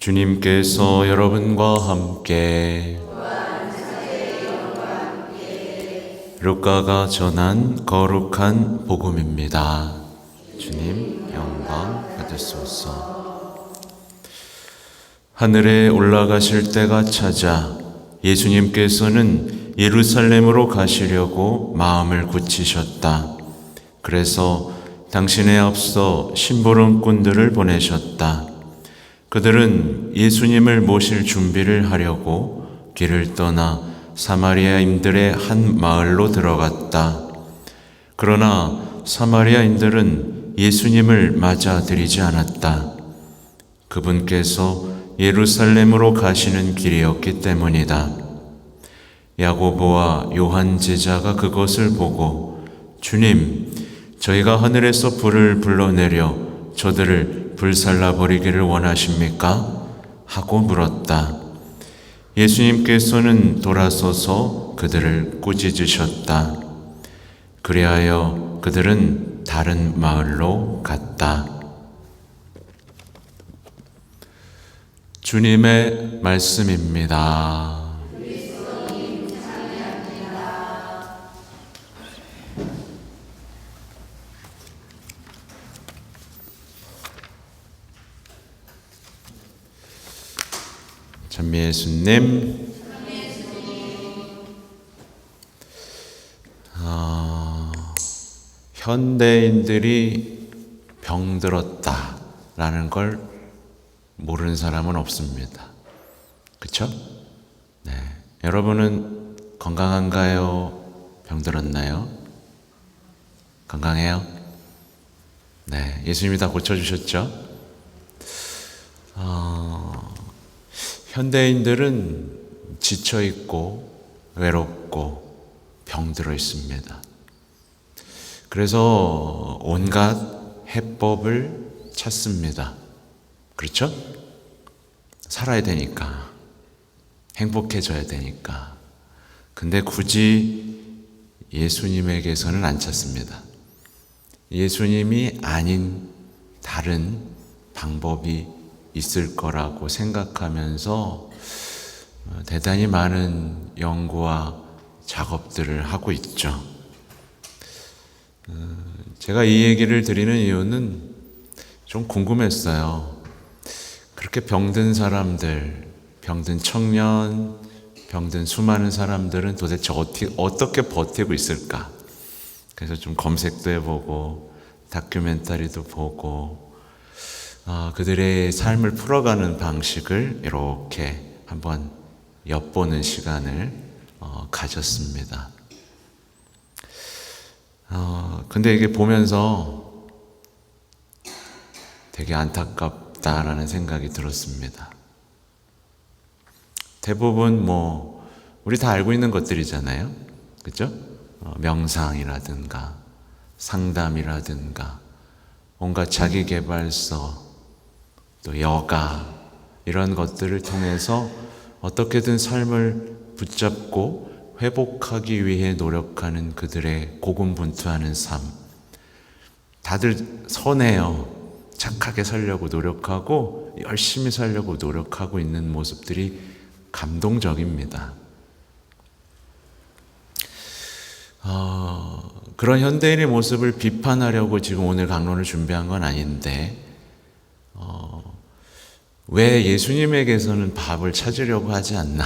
주님께서 여러분과 함께 루카가 전한 거룩한 복음입니다. 주님 영광 받으소서. 하늘에 올라가실 때가 찾아 예수님께서는 예루살렘으로 가시려고 마음을 굳히셨다. 그래서 당신에 앞서 심부름꾼들을 보내셨다. 그들은 예수님을 모실 준비를 하려고 길을 떠나 사마리아인들의 한 마을로 들어갔다. 그러나 사마리아인들은 예수님을 맞아들이지 않았다. 그분께서 예루살렘으로 가시는 길이었기 때문이다. 야고보와 요한 제자가 그것을 보고 주님, 저희가 하늘에서 불을 불러내려 저들을 불살라 버리기를 원하십니까? 하고 물었다. 예수님께서는 돌아서서 그들을 꾸짖으셨다. 그리하여 그들은 다른 마을로 갔다. 주님의 말씀입니다. 찬미 예수님. 현대인들이 병들었다라는 걸 모르는 사람은 없습니다. 그렇죠? 네. 여러분은 건강한가요? 병들었나요? 건강해요? 네. 예수님이 다 고쳐주셨죠? 현대인들은 지쳐있고 외롭고 병들어 있습니다. 그래서 온갖 해법을 찾습니다. 그렇죠? 살아야 되니까, 행복해져야 되니까. 근데 굳이 예수님에게서는 안 찾습니다. 예수님이 아닌 다른 방법이 있을 거라고 생각하면서 대단히 많은 연구와 작업들을 하고 있죠. 제가 이 얘기를 드리는 이유는 좀 궁금했어요. 그렇게 병든 사람들, 병든 청년, 병든 수많은 사람들은 도대체 어떻게 버티고 있을까? 그래서 좀 검색도 해보고 다큐멘터리도 보고 그들의 삶을 풀어가는 방식을 이렇게 한번 엿보는 시간을 가졌습니다. 근데 이게 보면서 되게 안타깝다라는 생각이 들었습니다. 대부분 우리 다 알고 있는 것들이잖아요. 그죠? 명상이라든가 상담이라든가 온갖 자기계발서, 또 여가 이런 것들을 통해서 어떻게든 삶을 붙잡고 회복하기 위해 노력하는 그들의 고군분투하는 삶. 다들 선해요. 착하게 살려고 노력하고 열심히 살려고 노력하고 있는 모습들이 감동적입니다. 그런 현대인의 모습을 비판하려고 지금 오늘 강론을 준비한 건 아닌데 왜 예수님에게서는 밥을 찾으려고 하지 않나?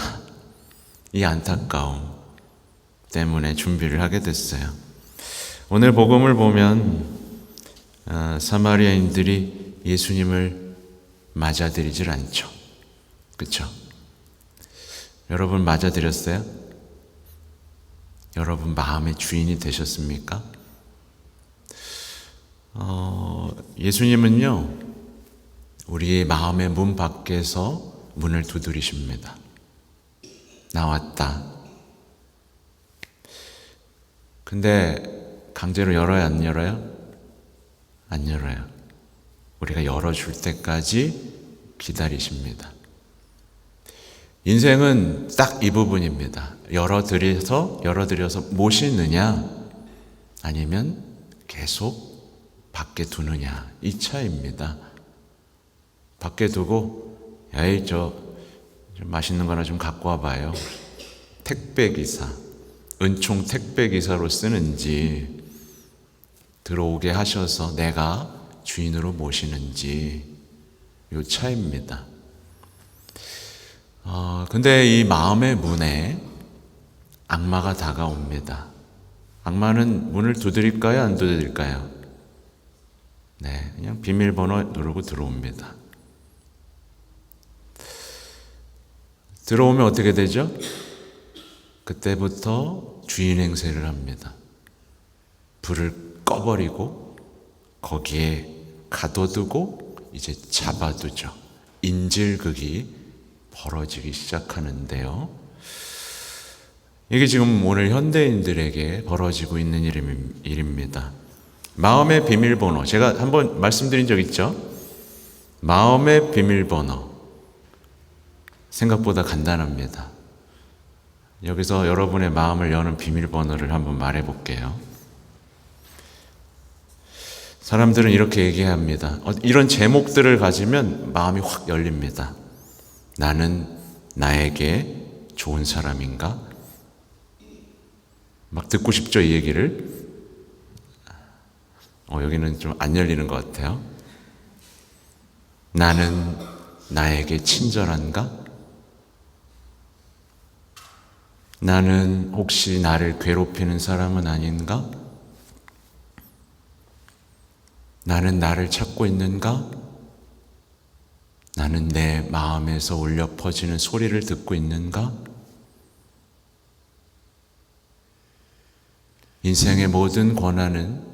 이 안타까움 때문에 준비를 하게 됐어요. 오늘 복음을 보면 사마리아인들이 예수님을 맞아들이질 않죠. 그렇죠? 여러분 맞아들였어요? 여러분 마음의 주인이 되셨습니까? 예수님은요, 우리의 마음의 문 밖에서 문을 두드리십니다. 나왔다. 근데 강제로 열어요, 안 열어요? 안 열어요. 우리가 열어줄 때까지 기다리십니다. 인생은 딱 이 부분입니다. 열어드려서 모시느냐, 아니면 계속 밖에 두느냐, 이 차이입니다. 밖에 두고 에이, 좀 맛있는 거나 좀 갖고 와봐요. 택배기사, 은총 택배기사로 쓰는지, 들어오게 하셔서 내가 주인으로 모시는지, 요 차이입니다. 근데 이 마음의 문에 악마가 다가옵니다. 악마는 문을 두드릴까요? 안 두드릴까요? 네, 그냥 비밀번호 누르고 들어옵니다. 들어오면 어떻게 되죠? 그때부터 주인 행세를 합니다. 불을 꺼버리고 거기에 가둬두고 이제 잡아두죠. 인질극이 벌어지기 시작하는데요. 이게 지금 오늘 현대인들에게 벌어지고 있는 일입니다. 마음의 비밀번호, 제가 한번 말씀드린 적 있죠? 마음의 비밀번호, 생각보다 간단합니다. 여기서 여러분의 마음을 여는 비밀번호를 한번 말해 볼게요. 사람들은 이렇게 얘기합니다. 이런 제목들을 가지면 마음이 확 열립니다. 나는 나에게 좋은 사람인가? 막 듣고 싶죠, 이 얘기를? 여기는 좀 안 열리는 것 같아요. 나는 나에게 친절한가? 나는 혹시 나를 괴롭히는 사람은 아닌가? 나는 나를 찾고 있는가? 나는 내 마음에서 울려 퍼지는 소리를 듣고 있는가? 인생의 모든 권한은,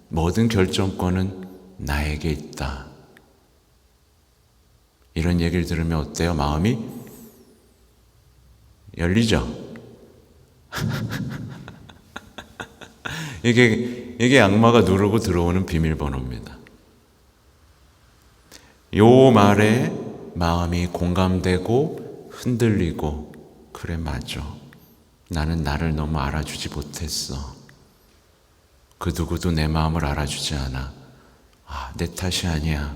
모든 결정권은 나에게 있다. 이런 얘기를 들으면 어때요? 마음이 열리죠? 이게 악마가 누르고 들어오는 비밀번호입니다. 요 말에 마음이 공감되고 흔들리고, 그래, 맞아. 나는 나를 너무 알아주지 못했어. 그 누구도 내 마음을 알아주지 않아. 내 탓이 아니야.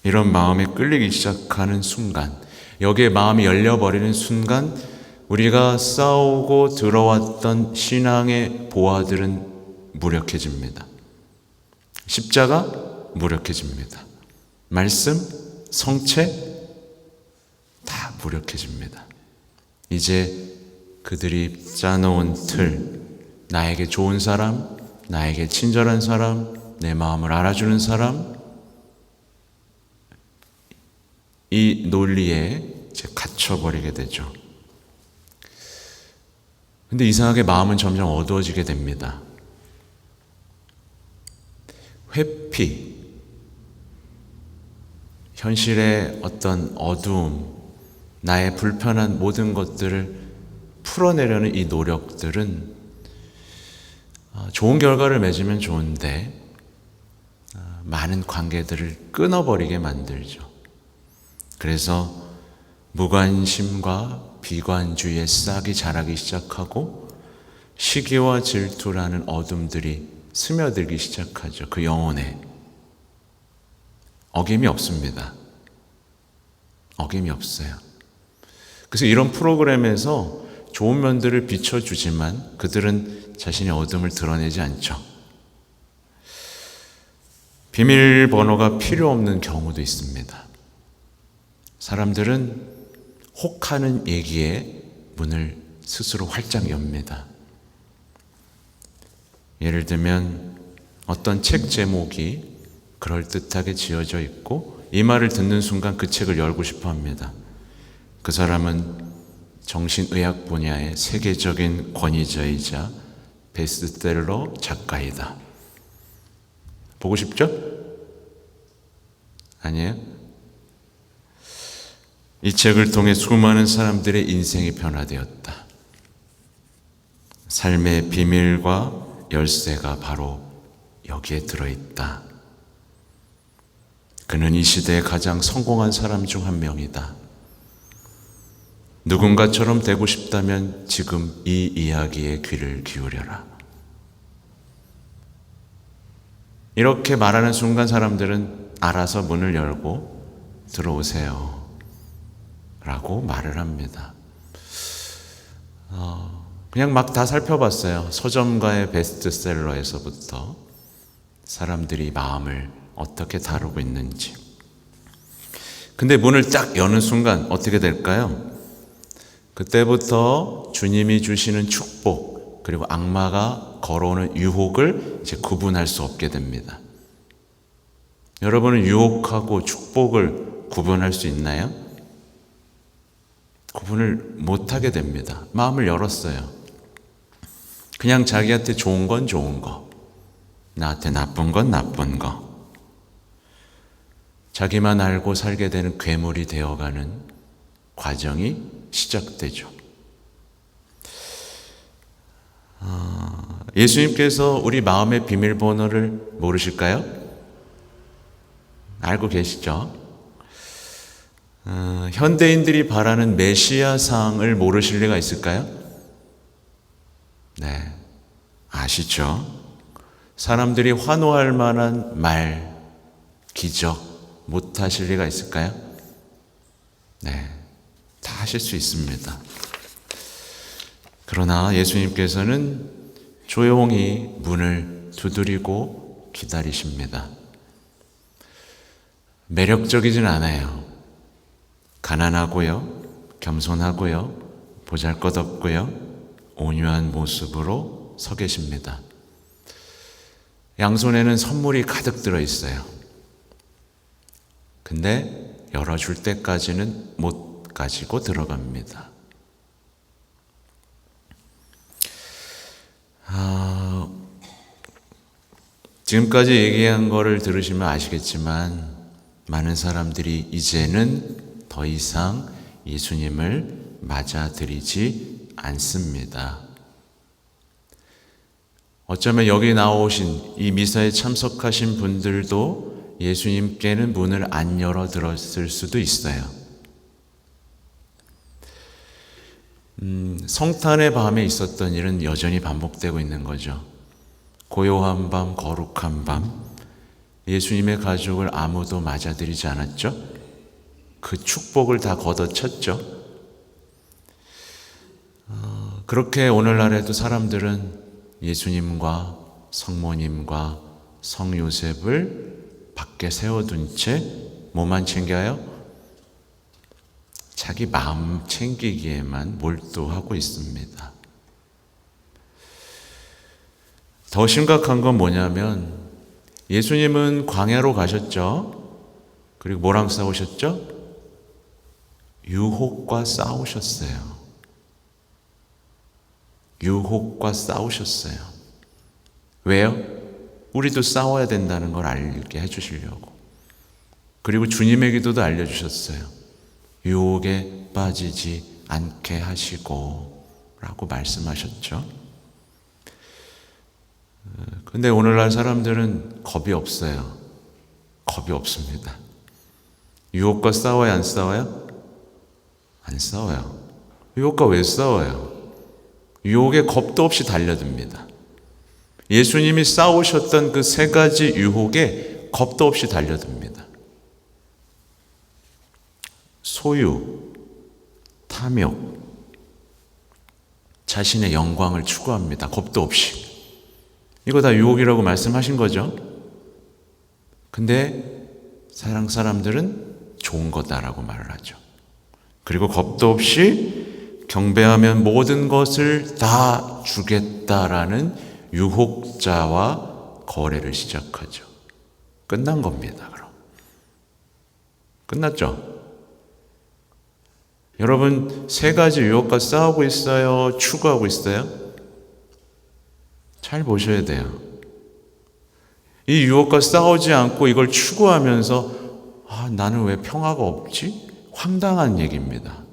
이런 마음에 끌리기 시작하는 순간, 여기에 마음이 열려버리는 순간, 우리가 싸우고 들어왔던 신앙의 보화들은 무력해집니다. 십자가 무력해집니다. 말씀, 성체 다 무력해집니다. 이제 그들이 짜놓은 틀, 나에게 좋은 사람, 나에게 친절한 사람, 내 마음을 알아주는 사람, 이 논리에 이제 갇혀버리게 되죠. 근데 이상하게 마음은 점점 어두워지게 됩니다. 회피, 현실의 어떤 어두움, 나의 불편한 모든 것들을 풀어내려는 이 노력들은 좋은 결과를 맺으면 좋은데 많은 관계들을 끊어버리게 만들죠. 그래서 무관심과 비관주의의 싹이 자라기 시작하고 시기와 질투라는 어둠들이 스며들기 시작하죠. 그 영혼에 어김이 없습니다. 어김이 없어요. 그래서 이런 프로그램에서 좋은 면들을 비춰주지만 그들은 자신의 어둠을 드러내지 않죠. 비밀번호가 필요 없는 경우도 있습니다. 사람들은 혹하는 얘기에 문을 스스로 활짝 엽니다. 예를 들면 어떤 책 제목이 그럴듯하게 지어져 있고 이 말을 듣는 순간 그 책을 열고 싶어 합니다. 그 사람은 정신의학 분야의 세계적인 권위자이자 베스트셀러 작가이다. 보고 싶죠? 아니에요? 이 책을 통해 수많은 사람들의 인생이 변화되었다. 삶의 비밀과 열쇠가 바로 여기에 들어있다. 그는 이 시대의 가장 성공한 사람 중 한 명이다. 누군가처럼 되고 싶다면 지금 이 이야기에 귀를 기울여라. 이렇게 말하는 순간 사람들은 알아서 문을 열고 들어오세요 라고 말을 합니다. 그냥 막 다 살펴봤어요. 서점가의 베스트셀러에서부터 사람들이 마음을 어떻게 다루고 있는지. 근데 문을 딱 여는 순간 어떻게 될까요? 그때부터 주님이 주시는 축복, 그리고 악마가 걸어오는 유혹을 이제 구분할 수 없게 됩니다. 여러분은 유혹하고 축복을 구분할 수 있나요? 구분을 못하게 됩니다. 마음을 열었어요. 그냥 자기한테 좋은 건 좋은 거, 나한테 나쁜 건 나쁜 거, 자기만 알고 살게 되는 괴물이 되어가는 과정이 시작되죠. 예수님께서 우리 마음의 비밀번호를 모르실까요? 알고 계시죠? 현대인들이 바라는 메시아상을 모르실 리가 있을까요? 네, 아시죠? 사람들이 환호할 만한 말, 기적 못하실 리가 있을까요? 네, 다 하실 수 있습니다. 그러나 예수님께서는 조용히 문을 두드리고 기다리십니다. 매력적이진 않아요. 가난하고요, 겸손하고요, 보잘것없고요, 온유한 모습으로 서 계십니다. 양손에는 선물이 가득 들어 있어요. 근데 열어줄 때까지는 못 가지고 들어갑니다. 지금까지 얘기한 거를 들으시면 아시겠지만 많은 사람들이 이제는 더 이상 예수님을 맞아들이지 않습니다. 어쩌면 여기 나오신 이 미사에 참석하신 분들도 예수님께는 문을 안 열어들었을 수도 있어요. 성탄의 밤에 있었던 일은 여전히 반복되고 있는 거죠. 고요한 밤, 거룩한 밤, 예수님의 가족을 아무도 맞아들이지 않았죠? 그 축복을 다 걷어쳤죠? 그렇게 오늘날에도 사람들은 예수님과 성모님과 성요셉을 밖에 세워둔 채 뭐만 챙겨요? 자기 마음 챙기기에만 몰두하고 있습니다. 더 심각한 건 뭐냐면 예수님은 광야로 가셨죠. 그리고 뭐랑 싸우셨죠? 유혹과 싸우셨어요. 유혹과 싸우셨어요. 왜요? 우리도 싸워야 된다는 걸 알게 해주시려고. 그리고 주님의 기도도 알려주셨어요. 유혹에 빠지지 않게 하시고 라고 말씀하셨죠. 근데 오늘날 사람들은 겁이 없어요. 겁이 없습니다. 유혹과 싸워요, 안 싸워요? 안 싸워요. 유혹과 왜 싸워요? 유혹에 겁도 없이 달려듭니다. 예수님이 싸우셨던 그 세 가지 유혹에 겁도 없이 달려듭니다. 소유, 탐욕, 자신의 영광을 추구합니다. 겁도 없이. 이거 다 유혹이라고 말씀하신 거죠. 근데 세상 사람들은 좋은 거다라고 말을 하죠. 그리고 겁도 없이 경배하면 모든 것을 다 주겠다라는 유혹자와 거래를 시작하죠. 끝난 겁니다. 그럼 끝났죠? 여러분 세 가지 유혹과 싸우고 있어요? 추구하고 있어요? 잘 보셔야 돼요. 이 유혹과 싸우지 않고 이걸 추구하면서 나는 왜 평화가 없지? 황당한 얘기입니다.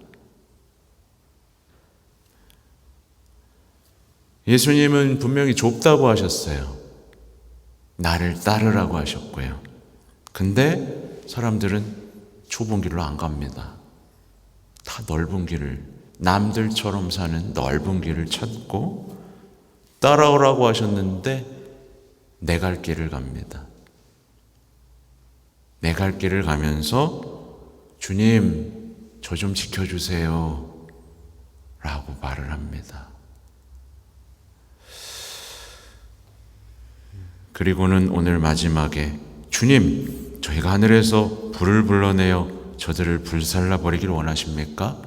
예수님은 분명히 좁다고 하셨어요. 나를 따르라고 하셨고요. 근데 사람들은 좁은 길로 안 갑니다. 다 넓은 길을, 남들처럼 사는 넓은 길을 찾고 따라오라고 하셨는데 내 갈 길을 갑니다. 내 갈 길을 가면서 주님, 저 좀 지켜주세요 라고 말을 합니다. 그리고는 오늘 마지막에 주님, 저희가 하늘에서 불을 불러내어 저들을 불살라 버리길 원하십니까?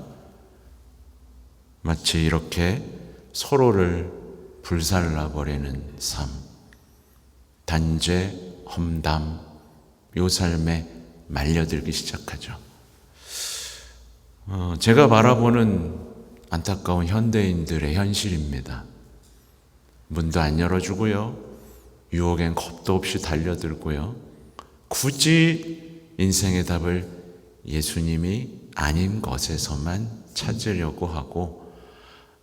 마치 이렇게 서로를 불살라 버리는 삶, 단죄, 험담, 요 삶에 말려들기 시작하죠. 제가 바라보는 안타까운 현대인들의 현실입니다. 문도 안 열어주고요, 유혹엔 겁도 없이 달려들고요, 굳이 인생의 답을 예수님이 아닌 것에서만 찾으려고 하고,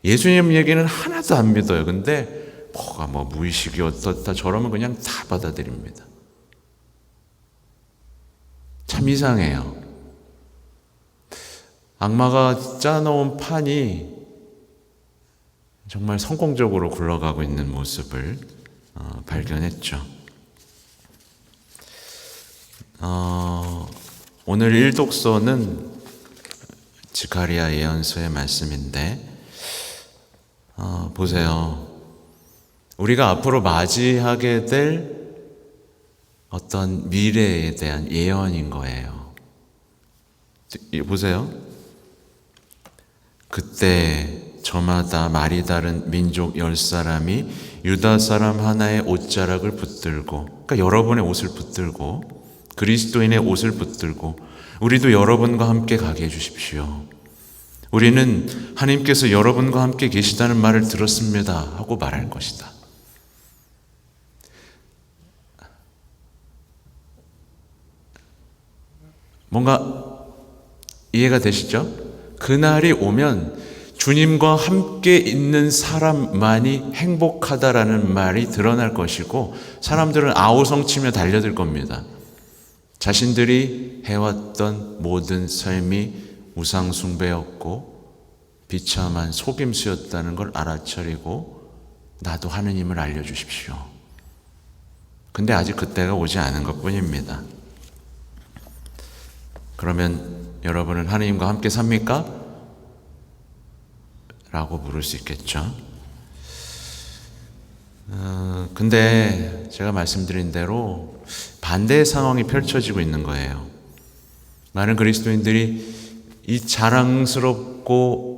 예수님 얘기는 하나도 안 믿어요. 근데 뭐가 무의식이 어떻다 저러면 그냥 다 받아들입니다. 참 이상해요. 악마가 짜놓은 판이 정말 성공적으로 굴러가고 있는 모습을 발견했죠. 오늘 일독서는 지카리아 예언서의 말씀인데, 보세요. 우리가 앞으로 맞이하게 될 어떤 미래에 대한 예언인 거예요. 보세요. 그때 저마다 말이 다른 민족 10사람이 유다 사람 하나의 옷자락을 붙들고, 그러니까 여러분의 옷을 붙들고, 그리스도인의 옷을 붙들고 우리도 여러분과 함께 가게 해주십시오. 우리는 하나님께서 여러분과 함께 계시다는 말을 들었습니다 하고 말할 것이다. 뭔가 이해가 되시죠? 그날이 오면 주님과 함께 있는 사람만이 행복하다라는 말이 드러날 것이고, 사람들은 아우성치며 달려들 겁니다. 자신들이 해왔던 모든 삶이 우상숭배였고 비참한 속임수였다는 걸 알아차리고, 나도 하느님을 알려주십시오. 근데 아직 그때가 오지 않은 것뿐입니다. 그러면 여러분은 하느님과 함께 삽니까? 라고 물을 수 있겠죠. 근데 제가 말씀드린 대로 반대의 상황이 펼쳐지고 있는 거예요. 많은 그리스도인들이 이 자랑스럽고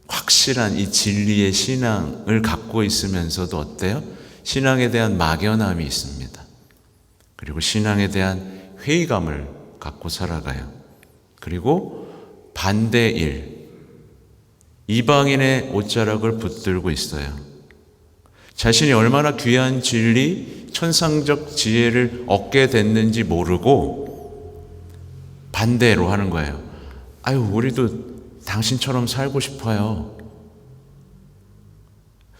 확실한 이 진리의 신앙을 갖고 있으면서도 어때요? 신앙에 대한 막연함이 있습니다. 그리고 신앙에 대한 회의감을 갖고 살아가요. 그리고 반대일, 이방인의 옷자락을 붙들고 있어요. 자신이 얼마나 귀한 진리, 천상적 지혜를 얻게 됐는지 모르고 반대로 하는 거예요. 아유, 우리도 당신처럼 살고 싶어요.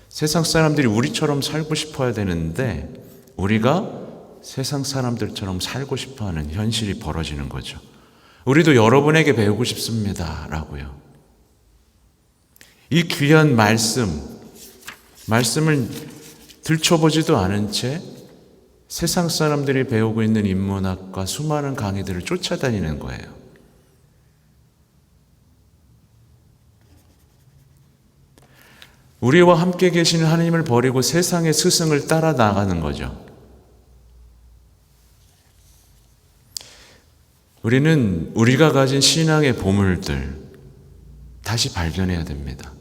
세상 사람들이 우리처럼 살고 싶어야 되는데 우리가 세상 사람들처럼 살고 싶어하는 현실이 벌어지는 거죠. 우리도 여러분에게 배우고 싶습니다 라고요. 이 귀한 말씀을 들춰보지도 않은 채 세상 사람들이 배우고 있는 인문학과 수많은 강의들을 쫓아다니는 거예요. 우리와 함께 계시는 하나님을 버리고 세상의 스승을 따라 나가는 거죠. 우리는 우리가 가진 신앙의 보물들 다시 발견해야 됩니다.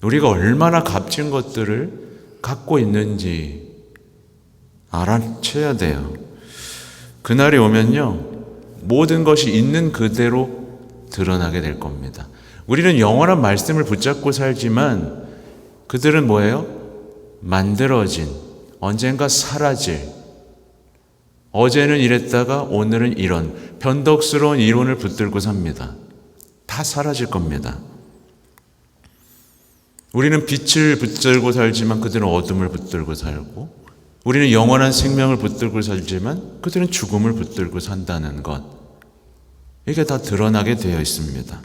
우리가 얼마나 값진 것들을 갖고 있는지 알아채야 돼요. 그날이 오면요, 모든 것이 있는 그대로 드러나게 될 겁니다. 우리는 영원한 말씀을 붙잡고 살지만 그들은 뭐예요? 만들어진, 언젠가 사라질, 어제는 이랬다가 오늘은 이런 변덕스러운 이론을 붙들고 삽니다. 다 사라질 겁니다. 우리는 빛을 붙들고 살지만 그들은 어둠을 붙들고 살고, 우리는 영원한 생명을 붙들고 살지만 그들은 죽음을 붙들고 산다는 것, 이게 다 드러나게 되어 있습니다.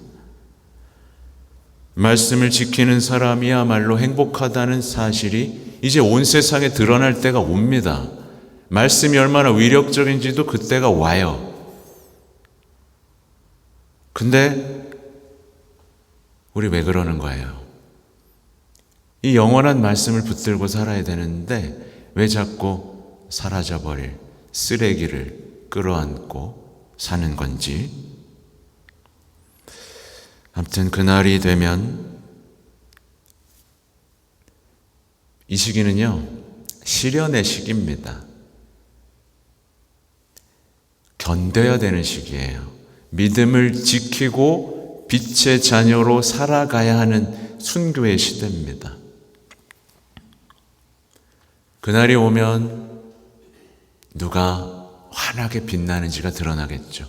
말씀을 지키는 사람이야말로 행복하다는 사실이 이제 온 세상에 드러날 때가 옵니다. 말씀이 얼마나 위력적인지도 그때가 와요. 근데 우리 왜 그러는 거예요? 이 영원한 말씀을 붙들고 살아야 되는데 왜 자꾸 사라져버릴 쓰레기를 끌어안고 사는 건지. 아무튼 그날이 되면, 이 시기는요 시련의 시기입니다. 견뎌야 되는 시기예요. 믿음을 지키고 빛의 자녀로 살아가야 하는 순교의 시대입니다. 그날이 오면 누가 환하게 빛나는지가 드러나겠죠.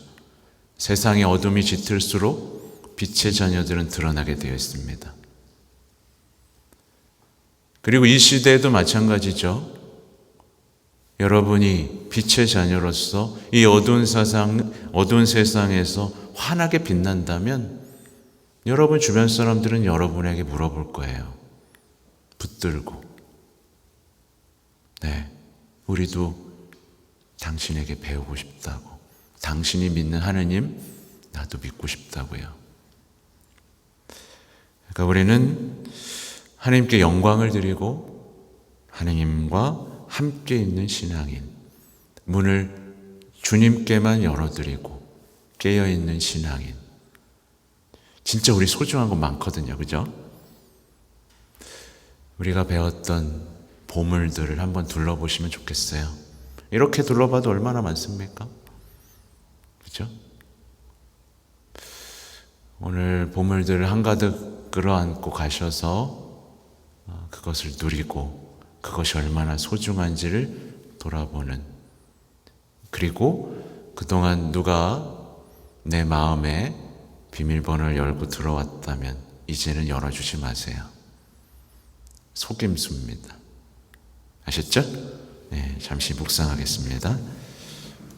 세상의 어둠이 짙을수록 빛의 자녀들은 드러나게 되어 있습니다. 그리고 이 시대에도 마찬가지죠. 여러분이 빛의 자녀로서 이 어두운 세상에서 환하게 빛난다면 여러분 주변 사람들은 여러분에게 물어볼 거예요. 붙들고, 네, 우리도 당신에게 배우고 싶다고. 당신이 믿는 하느님, 나도 믿고 싶다고요. 그러니까 우리는 하나님께 영광을 드리고 하나님과 함께 있는 신앙인, 문을 주님께만 열어드리고 깨어있는 신앙인. 진짜 우리 소중한 거 많거든요. 그죠? 우리가 배웠던 보물들을 한번 둘러보시면 좋겠어요. 이렇게 둘러봐도 얼마나 많습니까? 그죠? 오늘 보물들을 한가득 끌어안고 가셔서 그것을 누리고 그것이 얼마나 소중한지를 돌아보는, 그리고 그동안 누가 내 마음에 비밀번호를 열고 들어왔다면 이제는 열어주지 마세요. 속임수입니다. 아셨죠? 네, 잠시 묵상하겠습니다.